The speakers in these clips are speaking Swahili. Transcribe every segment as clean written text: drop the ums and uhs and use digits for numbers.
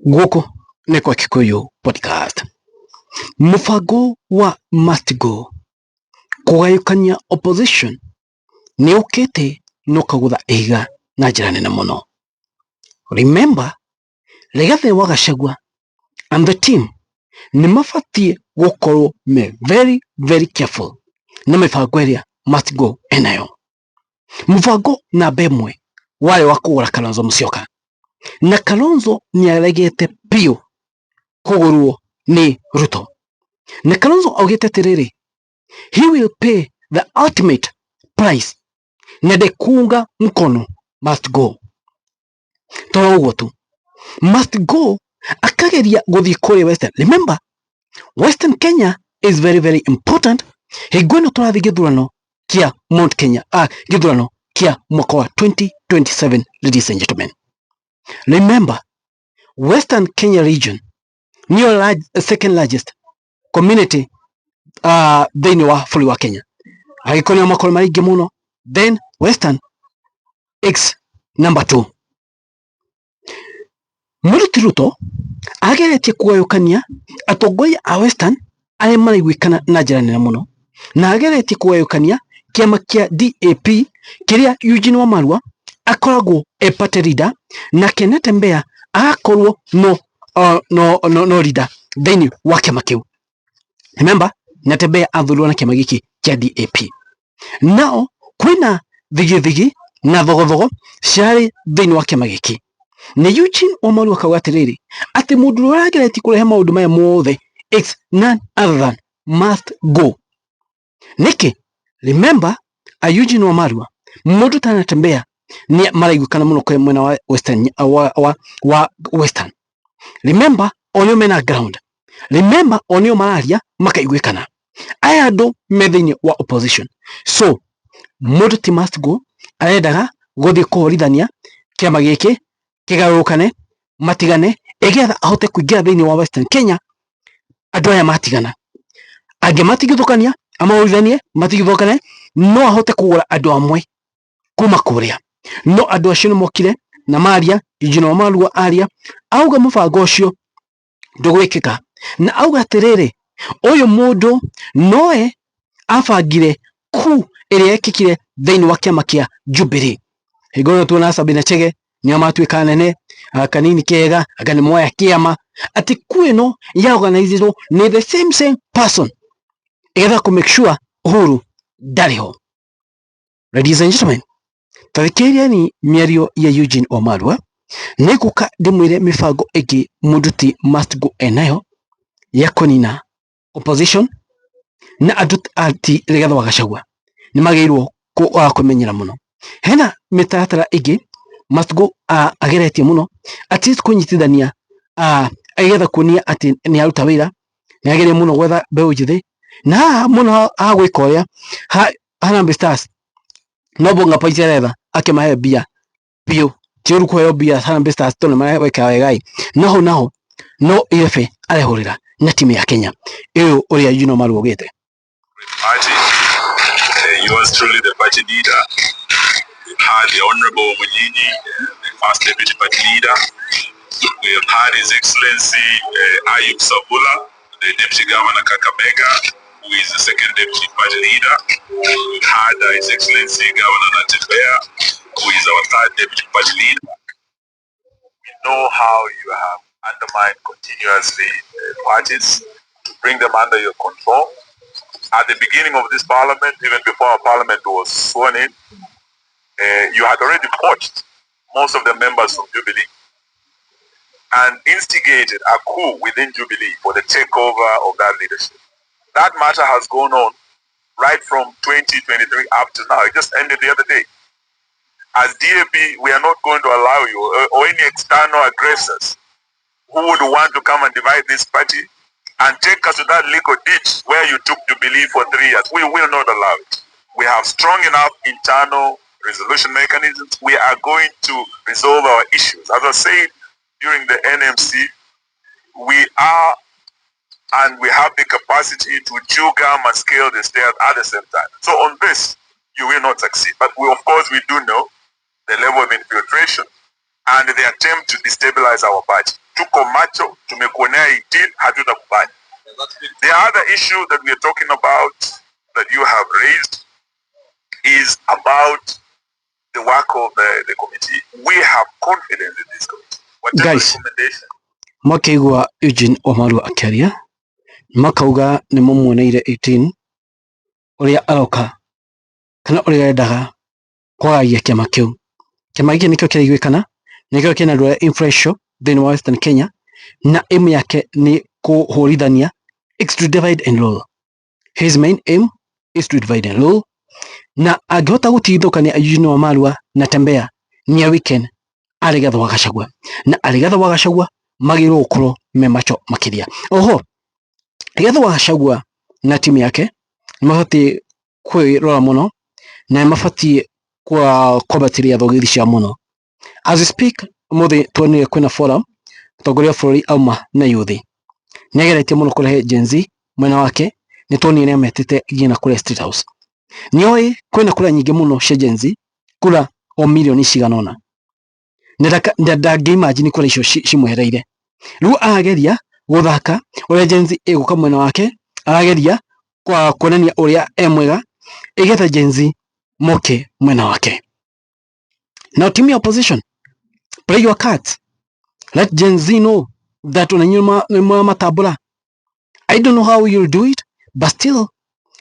Guku nĩ kwa Kikuyu podcast. Mũbango wa Must Go kũgayũkania opposition nĩ ũkĩte na ũkagũtha ihiga na njĩra nene mũno. Remember, Rigathi wa Gachagua and the team nĩ mabatiĩ gũkorwo me very careful na mĩbango ĩrĩa Must Go enayo. Mũbango namba ĩmwe warĩ wa kũgũra Kalonzo Musyoka, na Kalonzo nĩaregete piũ kũgũrwo nĩ Ruto. Na Kalonzo augĩte atĩrĩrĩ, he will pay the ultimate price na ndekuunga mkono Must Go. Toro ũguo tu, Must Go akageria gũthiĩ kũrĩ Western. Remember, Western Kenya is very important. Hingo ĩno tũrathiĩ gĩthurano kĩa Mount Kenya, gĩthurano kĩa mwaka wa 2027, ladies and gentlemen. Remember, Western Kenya region nĩyo second largest community thĩinĩ wa bũrũri wa Kenya. Agĩkũyũ nĩo makorwo marĩ aingĩ mũno, then Western is number 2. Mũruti Ruto ageretie kũgayũkania atongoria a Western arĩa maraiguĩkana na njĩra nene mũno, na ageretie kũgayũkania kĩama kĩa DAP kĩrĩa Eugene Wamalwa akoragwo party leader na Kenneth Mbea agakorwo no leader thĩinĩ wa kĩama kĩu. Remember, Natembea athurwo na kĩama gĩkĩ kĩa DAP. Nao kwĩna thigithigi na thogothogo ciarĩ thĩinĩ wa kĩama gĩkĩ, na Eugene Wamalwa akauga atĩrĩrĩ atĩ mũndũ ũrĩa ũrageretie kũrehe maũndũ maya mothe is none other than Must Go. Nĩkĩ? Remember, Eugene Wamalwa mũndũ ta Natembea nĩ maraiguĩkana mũno kwa mwena wa Western, wa Western. Remember, onio mena ground. Remember, onio mararia makaiguĩkana. Aya andũ me thĩinĩ wa opposition. So mũndũ ti Must Go arendaga gũthiĩ kũhorithania kĩama gĩkĩ kĩgarũrũkane, matigane, ĩgetha ahote kũingĩra thĩinĩ wa Western Kenya. Andũ aya matigana, angĩ matigithũkania amahorithanie matigithũkane, no ahote kũgũra andũ amwe kuma kũrĩa. No andũ acio nĩ mokire na maria, Eugene Wamalwa aria, auga mũbango ũcio ndũgwĩkĩka, na auga atĩrĩrĩ, ũyũ mũndũ noe abangire kuu ĩrĩa yekĩkire thĩinĩ wa kĩama kĩa Jubilee. Hingo ĩyo tuona Sabina Chege nĩo matuĩka nene, Kanini Kega anga nĩ moya kĩama, atĩ kuu ĩno ya organizirwo nĩ the same person, ĩgetha kũ make sure Uhuru ndarĩ ho. Ladies and gentlemen, tarĩkĩriani mĩario ya Eugene Wamalwa, nĩngũka ndĩmwĩre mĩbango ĩngĩ mũndũ ti Must Go enayo ya kũnina opposition, na andũ ati Rigathi wa Gachagua nĩ magĩrĩirwo kũmenyera mũno. Hena mĩtaratara ĩngĩ Must Go ageretie mũno, at least kũnyitithania, agetha kuonia atĩ nĩ aruta wĩra, nĩ ageria mũno gwetha mbeũ njĩthĩ, na mũno agwĩka ũrĩa Harambee Stars no bonga paisa aretha akĩmahe mbia piũ, ti ũru kũheo mbia Harambee Stars tondũ nĩmareka wega, naho no irefe arehũrĩra na timu ya Kenya ĩyo ũrĩa Eugene Wamalwa augĩte. Yours truly, the party leader, had the Honorable Munyinyi, the first deputy party leader. We have had His Excellency Ayub Sabula, the deputy governor Kakamega, who is the second deputy party leader. We've had His Excellency Governor Natembea, who is our third deputy party leader. We know how you have undermined continuously parties to bring them under your control. At the beginning of this parliament, even before our parliament was sworn in, you had already poached most of the members from Jubilee and instigated a coup within Jubilee for the takeover of that leadership. That matter has gone on right from 2023 up to now. It just ended the other day. As DAP, we are not going to allow you or any external aggressors who would want to come and divide this party and take us to that legal ditch where you took Jubilee for 3 years. We will not allow it. We have strong enough internal resolution mechanisms. We are going to resolve our issues. As I said during the NMC, we are and we have the capacity to chew gum and scale the stairs at the same time. So on this, you will not succeed. But we, of course, we do know the level of infiltration and the attempt to destabilize our party. Tuko macho, tumekuonea 18, hatutakubali. The other issue that we are talking about that you have raised is about the work of the committee. We have confidence in this committee. Whatever Guys, recommendation. Makigwa Eugene Wamalwa akiaria makauga ni mumuoneire 18 uria aroka kana uria endaga kwaragia kiama kiu. Kiama giki nikio kiraiguikana nikio kina ndwara influential thini wa Western Kenya na aim yake ni kuhurithania is to divide and rule. His main aim is to divide and rule, na angihota gutithukania Eugene Wamalwa na Tembea nia weekend Rigathi wa Gachagua, na Rigathi wa Gachagua magirwo gukorwo me macho makiria. Oho Rigathi wa Gachagua na timu yake mabati kwirora muno na mabati kwa kubatiria thogithi cia muno. As we speak, muthi tuonire kwina forum mutongoria bũrũri auma na yuthi niageretie muno kurehe Gen Z mwena wake, ni tuonire metete gina kule State House. Nioi kwina kura nyingi muno cia Gen Z, kura o milioni ciganona. Ndanga imagine kura icio cimwehereire. Riu arageria guthaka uria Gen Z iguka mwena wake, arageria kwa kuonania uria mwega igetha Gen Z moke mwena wake. Now team ya opposition, play your cards. Let Gen Z know that unanyuma matabula. I don't know how you'll do it, but still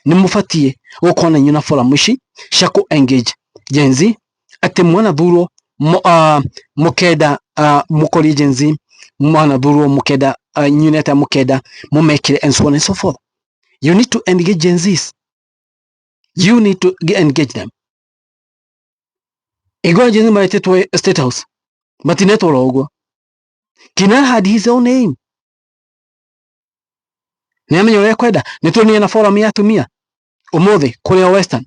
nimufatie gukona nyuna forum ici cia ku engage Gen Z ati mwana thuro mukeda mukori Gen Z mwana thuro mukeda nyuneta mukeda mumekire and so on and so forth. You need to engage Gen Zs. You need to engage them. Igwa Gen Z maretetwe State House matinetwara uguo. Kina had his own name. Niamenya uria kwenda nituonie na forum ya atumia umuthi kuria Western.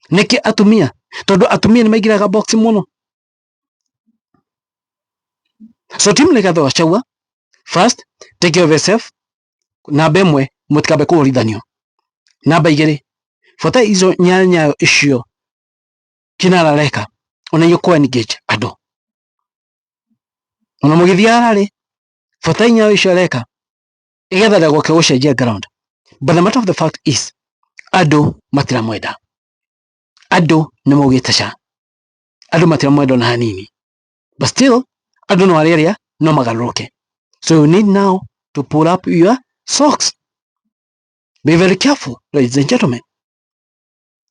Niki atumia tondu atumia ni maigiraga box muno. So team Rigathi wa Gachagua, first take care of yourself. Namba imwe mutikabe kurithanio. Namba igiri fota izo nyanya icio kinara reka ona yuko engage ado. Ona mugithiara ri fota inya icio reka igetha dago ke ucenjia ground. But the matter of the fact is ado matira mwenda. Ado ni mugitaca. Ado matira mwenda na hanini. But still ado no area no magaruke. So you need now to pull up your socks. Be very careful, ladies and gentlemen.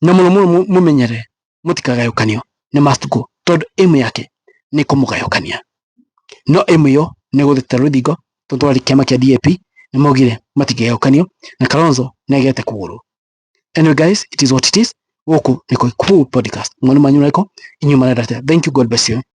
Na muno mumenyere mutikagayukanio ni must go. Todo emu yake ni kumugayukania. No emu yo ni guthita ruthingo tutwari kiama kia DAP ni maugire matigayukanio na Kalonzo negete kuguru. Anyway guys, it is what it is. Woku niko cool podcast. Mwani manyureko inyuma na data. Thank you, God bless you.